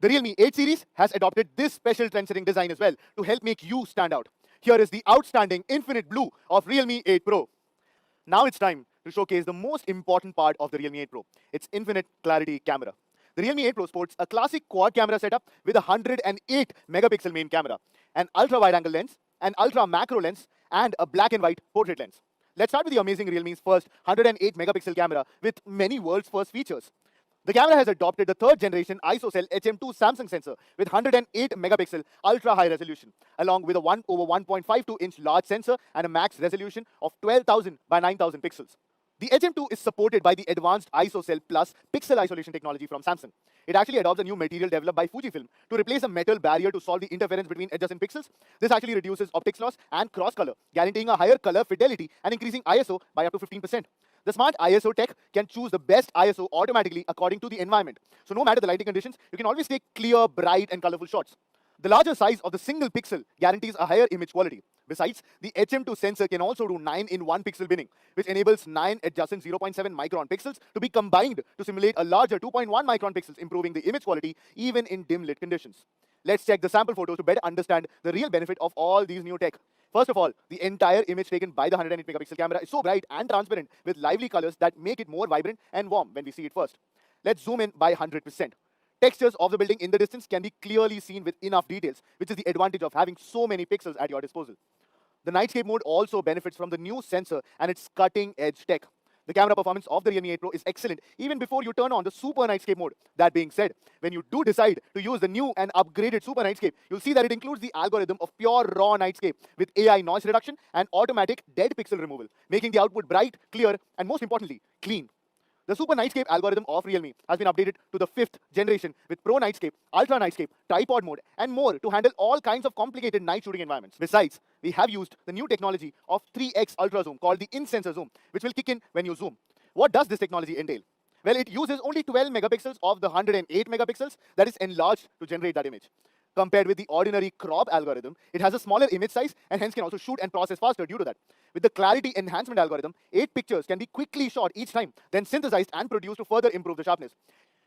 The Realme 8 series has adopted this special trend-setting design as well to help make you stand out. Here is the outstanding infinite blue of Realme 8 Pro. Now it's time to showcase the most important part of the Realme 8 Pro, its infinite clarity camera. The Realme 8 Pro sports a classic quad camera setup with a 108 megapixel main camera, an ultra wide angle lens, an ultra macro lens, and a black and white portrait lens. Let's start with the amazing Realme's first 108 megapixel camera with many world's first features. The camera has adopted the third generation ISOCELL HM2 Samsung sensor with 108 megapixel ultra high resolution, along with a 1/1.52 inch large sensor and a max resolution of 12,000 by 9,000 pixels. The HM2 is supported by the advanced ISOCELL Plus pixel isolation technology from Samsung. It actually adopts a new material developed by Fujifilm to replace a metal barrier to solve the interference between adjacent pixels. This actually reduces optics loss and cross color, guaranteeing a higher color fidelity and increasing ISO by up to 15%. The smart ISO tech can choose the best ISO automatically according to the environment. So no matter the lighting conditions, you can always take clear, bright, and colorful shots. The larger size of the single pixel guarantees a higher image quality. Besides, the HM2 sensor can also do 9 in 1 pixel binning, which enables 9 adjacent 0.7 micron pixels to be combined to simulate a larger 2.1 micron pixels, improving the image quality even in dim lit conditions. Let's check the sample photos to better understand the real benefit of all these new tech. First of all, the entire image taken by the 108 megapixel camera is so bright and transparent with lively colors that make it more vibrant and warm when we see it first. Let's zoom in by 100%. Textures of the building in the distance can be clearly seen with enough details, which is the advantage of having so many pixels at your disposal. The nightscape mode also benefits from the new sensor and its cutting-edge tech. The camera performance of the Realme 8 Pro is excellent even before you turn on the Super Nightscape mode. That being said, when you do decide to use the new and upgraded Super Nightscape, you'll see that it includes the algorithm of pure raw nightscape with AI noise reduction and automatic dead pixel removal, making the output bright, clear, and most importantly, clean. The Super Nightscape algorithm of Realme has been updated to the 5th generation with Pro Nightscape, Ultra Nightscape, Tripod mode, and more to handle all kinds of complicated night shooting environments. Besides, we have used the new technology of 3x Ultra Zoom called the in-sensor zoom, which will kick in when you zoom. What does this technology entail? Well, it uses only 12 megapixels of the 108 megapixels that is enlarged to generate that image. Compared with the ordinary crop algorithm, it has a smaller image size and hence can also shoot and process faster due to that. With the clarity enhancement algorithm, 8 pictures can be quickly shot each time, then synthesized and produced to further improve the sharpness.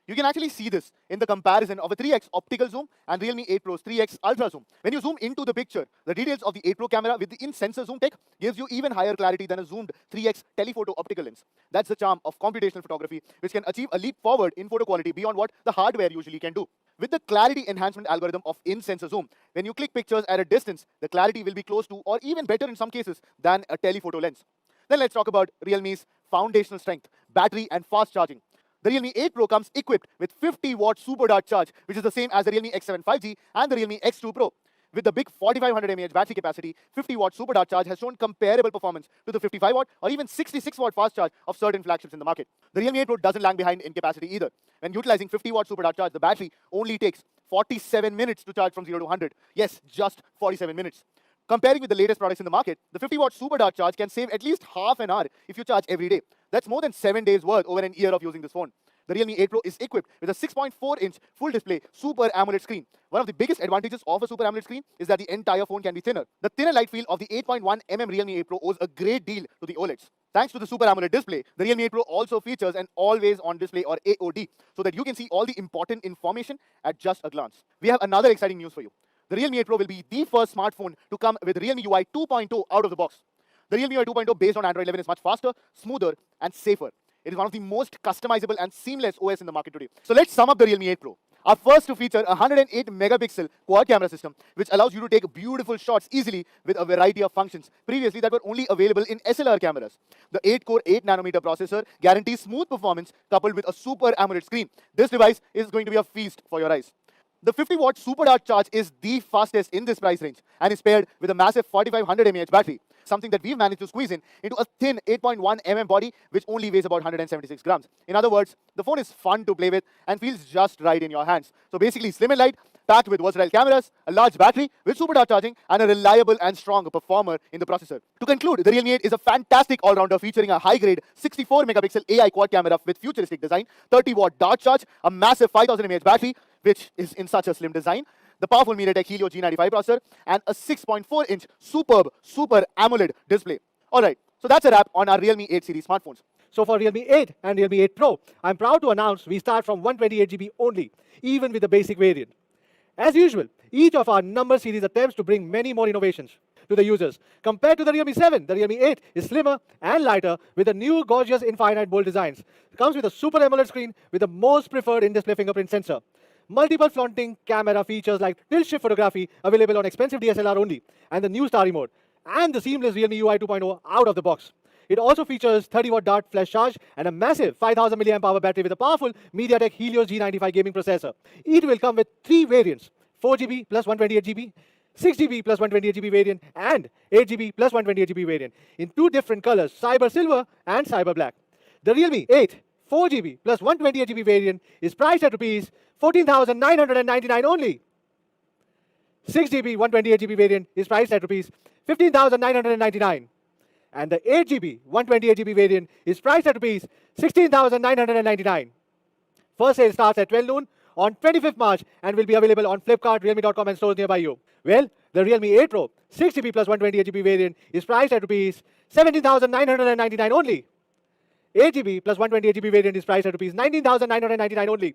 You can actually see this in the comparison of a 3x optical zoom and Realme 8 Pro's 3x ultra zoom. When you zoom into the picture, the details of the 8 Pro camera with the in-sensor zoom tech gives you even higher clarity than a zoomed 3x telephoto optical lens. That's the charm of computational photography, which can achieve a leap forward in photo quality beyond what the hardware usually can do. With the clarity enhancement algorithm of in-sensor zoom, when you click pictures at a distance, the clarity will be close to or even better in some cases than a telephoto lens. Then let's talk about Realme's foundational strength, battery and fast charging. The Realme 8 Pro comes equipped with 50-watt super dart charge, which is the same as the Realme X7 5G and the Realme X2 Pro. With the big 4500 mAh battery capacity, 50-watt super dart charge has shown comparable performance to the 55-watt or even 66-watt fast charge of certain flagships in the market. The Realme 8 Pro doesn't lag behind in capacity either. When utilizing 50-watt super dart charge, the battery only takes 47 minutes to charge from 0 to 100. Yes, just 47 minutes. Comparing with the latest products in the market, the 50-watt super dart charge can save at least half an hour if you charge every day. That's more than 7 days worth over an year of using this phone. The Realme 8 Pro is equipped with a 6.4-inch full display Super AMOLED screen. One of the biggest advantages of a Super AMOLED screen is that the entire phone can be thinner. The thinner light field of the 8.1mm Realme 8 Pro owes a great deal to the OLEDs. Thanks to the Super AMOLED display, the Realme 8 Pro also features an always-on display or AOD, so that you can see all the important information at just a glance. We have another exciting news for you. The Realme 8 Pro will be the first smartphone to come with Realme UI 2.0 out of the box. The Realme UI 2.0 based on Android 11 is much faster, smoother, and safer. It is one of the most customizable and seamless OS in the market today. So let's sum up the Realme 8 Pro. Our first to feature a 108 megapixel quad camera system, which allows you to take beautiful shots easily with a variety of functions previously that were only available in SLR cameras. The 8-core 8nm processor guarantees smooth performance coupled with a Super AMOLED screen. This device is going to be a feast for your eyes. The 50-watt Super Dart charge is the fastest in this price range and is paired with a massive 4500 mAh battery, something that we've managed to squeeze in into a thin 8.1mm body which only weighs about 176 grams. In other words, the phone is fun to play with and feels just right in your hands. So basically slim and light, packed with versatile cameras, a large battery with Super Dart charging, and a reliable and strong performer in the processor. To conclude, the Realme 8 is a fantastic all-rounder featuring a high-grade 64-megapixel AI quad camera with futuristic design, 30-watt Dart charge, a massive 5000 mAh battery, which is in such a slim design, the powerful MediaTek Helio G95 processor, and a 6.4-inch superb Super AMOLED display. Alright, so that's a wrap on our Realme 8 series smartphones. So for Realme 8 and Realme 8 Pro, I'm proud to announce we start from 128GB only, even with the basic variant. As usual, each of our number series attempts to bring many more innovations to the users. Compared to the Realme 7, the Realme 8 is slimmer and lighter with the new gorgeous infinite bold designs. It comes with a Super AMOLED screen with the most preferred in-display fingerprint sensor. Multiple flaunting camera features like tilt-shift photography available on expensive DSLR only, and the new Starry mode, and the seamless Realme UI 2.0 out of the box. It also features 30-watt dart flash charge and a massive 5000 mAh battery with a powerful MediaTek Helios G95 gaming processor. It will come with 3 variants: 4GB plus 128GB, 6GB plus 128GB variant, and 8GB plus 128GB variant in 2 different colors, Cyber Silver and Cyber Black. The Realme 8 4GB plus 128GB variant is priced at Rs 14,999 only. 6GB 128GB variant is priced at Rs 15,999. And the 8GB 128GB variant is priced at Rs 16,999. First sale starts at 12 noon on 25th March and will be available on Flipkart, Realme.com and stores nearby you. Well, the Realme 8 Pro 6GB plus 128GB variant is priced at Rs 17,999 only. 8GB plus 128GB variant is priced at Rs 19,999 only.